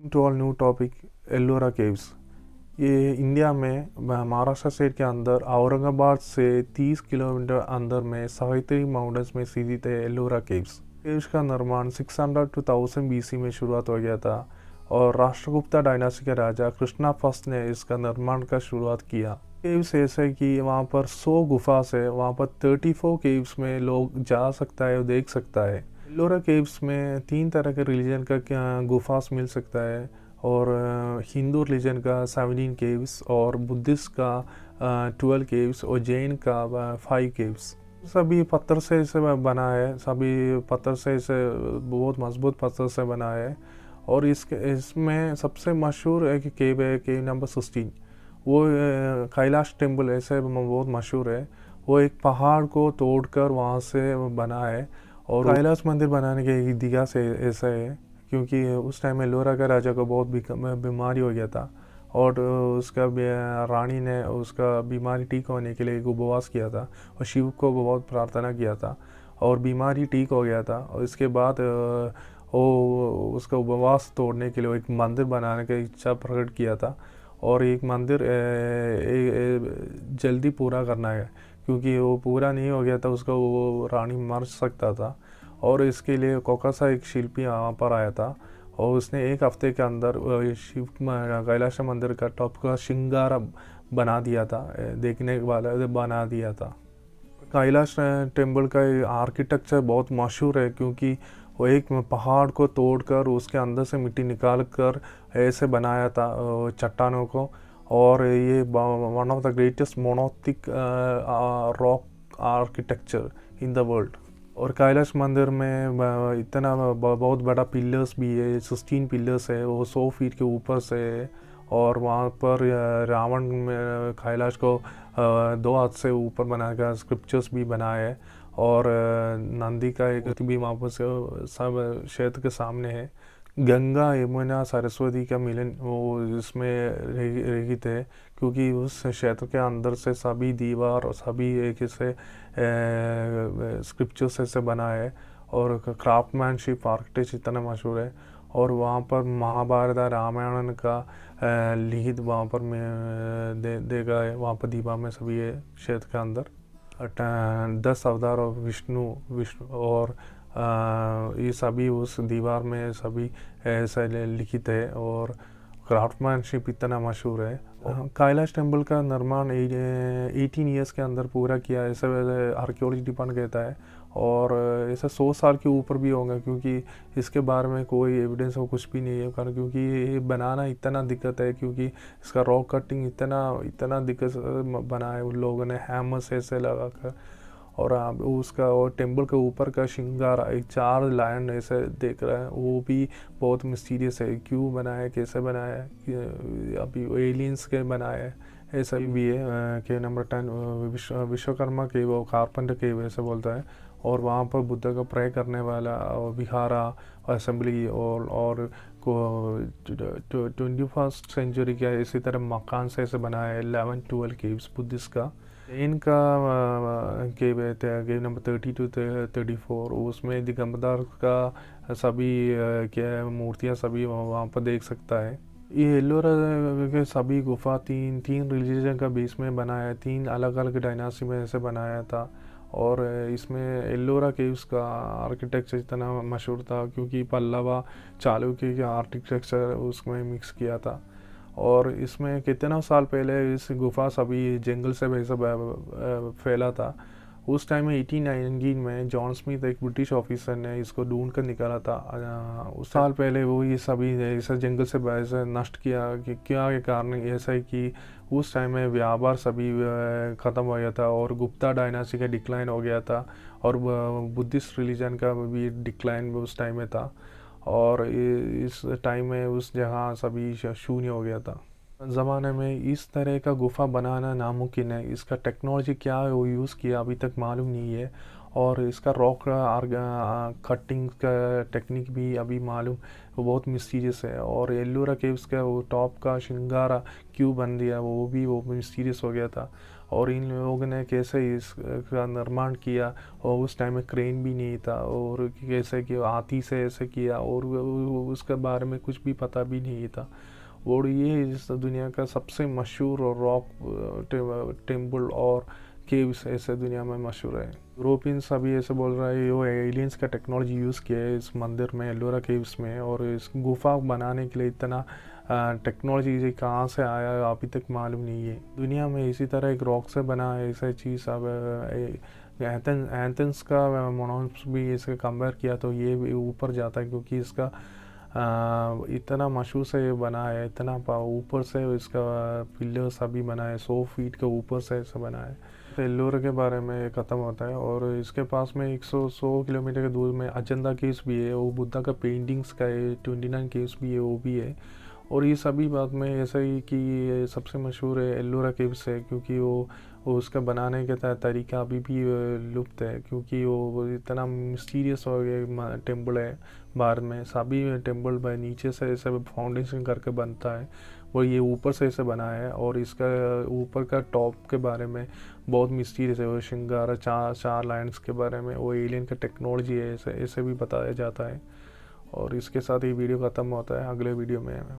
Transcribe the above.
To all new topic Ellora caves. ये India में Maharashtra state के अंदर औरंगाबाद से 30 किलोमीटर अंदर में सह्याद्री माउंटेन्स में स्थित है एल्लोरा केव्स। केव्स का निर्माण 600 to 1000 BC में शुरुआत हो गया था और राष्ट्रगुप्ता डायनास्टी के राजा कृष्णा फर्स्ट ने इसका निर्माण का शुरुआत किया। केव्स ऐसे कि वहाँ पर 100 गुफा से वहाँ पर 34 केव्स में लोग जा सकता है और देख सकता है। एल्लोरा केव्स में 3 तरह के रिलीजन का गुफास मिल सकता है और हिंदू रिलीजन का 17 केव्स और बुद्धिस्ट का 12 केव्स और जैन का 5 केव्स। सभी पत्थर से इसे बना है, सभी पत्थर से इसे बहुत मजबूत पत्थर से बना है और इसमें सबसे मशहूर एक केव है, केव नंबर 16। वो कैलाश टेम्पल ऐसे बहुत मशहूर है। वो एक पहाड़ को तोड़कर वहाँ से बना है और कैलाश मंदिर बनाने के इतिहास ऐसा है क्योंकि उस टाइम में एल्लोरा का राजा को बहुत बीमारी हो गया था और उसका रानी ने उसका बीमारी ठीक होने के लिए एक उपवास किया था और शिव को बहुत प्रार्थना किया था और बीमारी ठीक हो गया था। और इसके बाद वो उसका उपवास तोड़ने के लिए एक मंदिर बनाने की इच्छा प्रकट किया था और एक मंदिर जल्दी पूरा करना है क्योंकि वो पूरा नहीं हो गया था, उसका वो रानी मर सकता था और इसके लिए कोकासा एक शिल्पी वहाँ पर आया था और उसने एक हफ्ते के अंदर शिव कैलाश मंदिर का टॉप का श्रृंगार बना दिया था, देखने वाला बना दिया था। कैलाश टेम्पल का आर्किटेक्चर बहुत मशहूर है क्योंकि वो एक पहाड़ को तोड़कर उसके अंदर से मिट्टी निकाल कर ऐसे बनाया था चट्टानों को और ये one of the greatest monolithic rock architecture in the world. और कैलाश मंदिर में इतना बहुत बड़ा पिलर्स भी है, 16 पिलर्स है, वो 100 फीट के ऊपर से है और वहाँ पर रावण में कैलाश को 2 हाथ से ऊपर बनाकर स्क्रिप्चर्स भी बनाए है और नंदी का एक भी वहाँ पर सब क्षेत्र के सामने है। गंगा यमुना सरस्वती का मिलन वो इसमें रहित है क्योंकि उस क्षेत्र के अंदर से सभी दीवार और सभी एक से स्क्रिप्चर्स से बना है और क्राफ्टमैनशिप आर्किटेक्चर इतना मशहूर है और वहाँ पर महाभारत रामायण का लिखित वहाँ पर देखा है, वहाँ पर दीवा में सभी है क्षेत्र के अंदर 10 अवतार और विष्णु और ये सभी उस दीवार में सभी ऐसा लिखित है और क्राफ्टमैनशिप इतना मशहूर है। कैलाश टेम्पल का निर्माण 18 ईयर्स के अंदर पूरा किया ऐसा आर्कियोलॉजी डिपार्टमेंट कहता है और ऐसा 100 साल के ऊपर भी होगा क्योंकि इसके बारे में कोई एविडेंस हो कुछ भी नहीं है कारण क्योंकि ये बनाना इतना दिक्कत है क्योंकि इसका रॉक कटिंग इतना दिक्कत बना है उन लोगों ने हैमर से ऐसे लगा कर और उसका और टेम्पल के ऊपर का श्रृंगार एक 4 लायन ऐसे देख रहा है, वो भी बहुत मिस्टीरियस है, क्यों बनाया कैसे बनाया अभी एलियंस के बनाया है ऐसा भी है। के नंबर 10 विश्वकर्मा के वो कारपेंटर के वैसे बोलता है और वहाँ पर बुद्ध का प्रे करने वाला विहारा असेंबली और 21st सेंचुरी का इसी तरह मकान से ऐसे बनाया है 11-12 केव्स बुद्धिस्ट का। इनका केव है केव नंबर 30 to 34, उसमें दिगंबर का सभी क्या मूर्तियाँ सभी वहाँ पर देख सकता है। ये एल्लोरा के सभी गुफा तीन रिलीजन का बेस में बनाया है, 3 अलग अलग डायनास्टी में ऐसे बनाया था और इसमें एल्लोरा केव्स का आर्किटेक्चर इतना मशहूर था क्योंकि पल्लवा चालुक्य के आर्किटेक्चर उसमें मिक्स किया था और इसमें कितना साल पहले इस गुफा सभी जंगल से वैसे फैला था। उस टाइम में 1819 में जॉन स्मिथ एक ब्रिटिश ऑफिसर ने इसको ढूंढ कर निकाला था। उस साल पहले वो ये सभी ऐसे जंगल से वैसे नष्ट किया कि क्या के कारण ऐसा है कि उस टाइम में व्यापार सभी ख़त्म हो गया था और गुप्ता डायनास्टी का डिक्लाइन हो गया था और बुद्धिस्ट रिलीजन का भी डिक्लाइन उस टाइम में था और इस टाइम में उस जगह सभी शून्य हो गया था। ज़माने में इस तरह का गुफा बनाना नामुमकिन है, इसका टेक्नोलॉजी क्या वो यूज़ किया अभी तक मालूम नहीं है और इसका रॉक कटिंग का टेक्निक भी अभी मालूम वो बहुत मिस्टीरियस है और एल्लोरा केव्स का वो टॉप का श्रृंगार क्यों बन दिया वो भी मिस्टीरियस हो गया था और इन लोगों ने कैसे इसका निर्माण किया, और उस टाइम में क्रेन भी नहीं था, और कैसे कि हाथी से ऐसे किया, और उसके बारे में कुछ भी पता भी नहीं था। और ये इस दुनिया का सबसे मशहूर और रॉक टेम्पल और केव्स ऐसे दुनिया में मशहूर है। यूरोपियंस अभी ऐसे बोल रहा है यो एलियंस का टेक्नोलॉजी यूज़ किया है इस मंदिर में, एलोरा केव्स में, और इस गुफा बनाने के लिए इतना टेक्नोलॉजी कहाँ से आया अभी तक मालूम नहीं है। दुनिया में इसी तरह एक रॉक से बना है ऐसा चीज़। अब एथेंस का मोनास्ट्रस भी इसके कंपेयर किया तो ये भी ऊपर जाता है, क्योंकि इसका इतना मशहूर से ये बना है, इतना ऊपर से इसका पिलर्स अभी बना है, 100 फीट के ऊपर से ऐसा बना है। तो एल्लोरा के बारे में ख़त्म होता है, और इसके पास में 100 किलोमीटर के दूर में अजंता केव्स भी है, वो बुद्धा का पेंटिंग्स का है, 29 केव्स भी है, वो भी है। और ये सभी बात में ऐसा ही कि ये सबसे मशहूर है एल्लोरा केव्स है, क्योंकि वो उसका बनाने का तरीका अभी भी लुप्त है, क्योंकि वो इतना मिस्टीरियस हो गया टेम्पल है। भारत में सभी टेम्पल नीचे से ऐसे फाउंडेशन करके बनता है, और ये ऊपर से ऐसे बना है। और इसका ऊपर का टॉप के बारे में बहुत मिस्टीरियस है, वो श्रृंगार चार लाइन्स के बारे में, वो एलियन का टेक्नोलॉजी है, ऐसे ऐसे भी बताया जाता है। और इसके साथ ही वीडियो ख़त्म होता है, अगले वीडियो में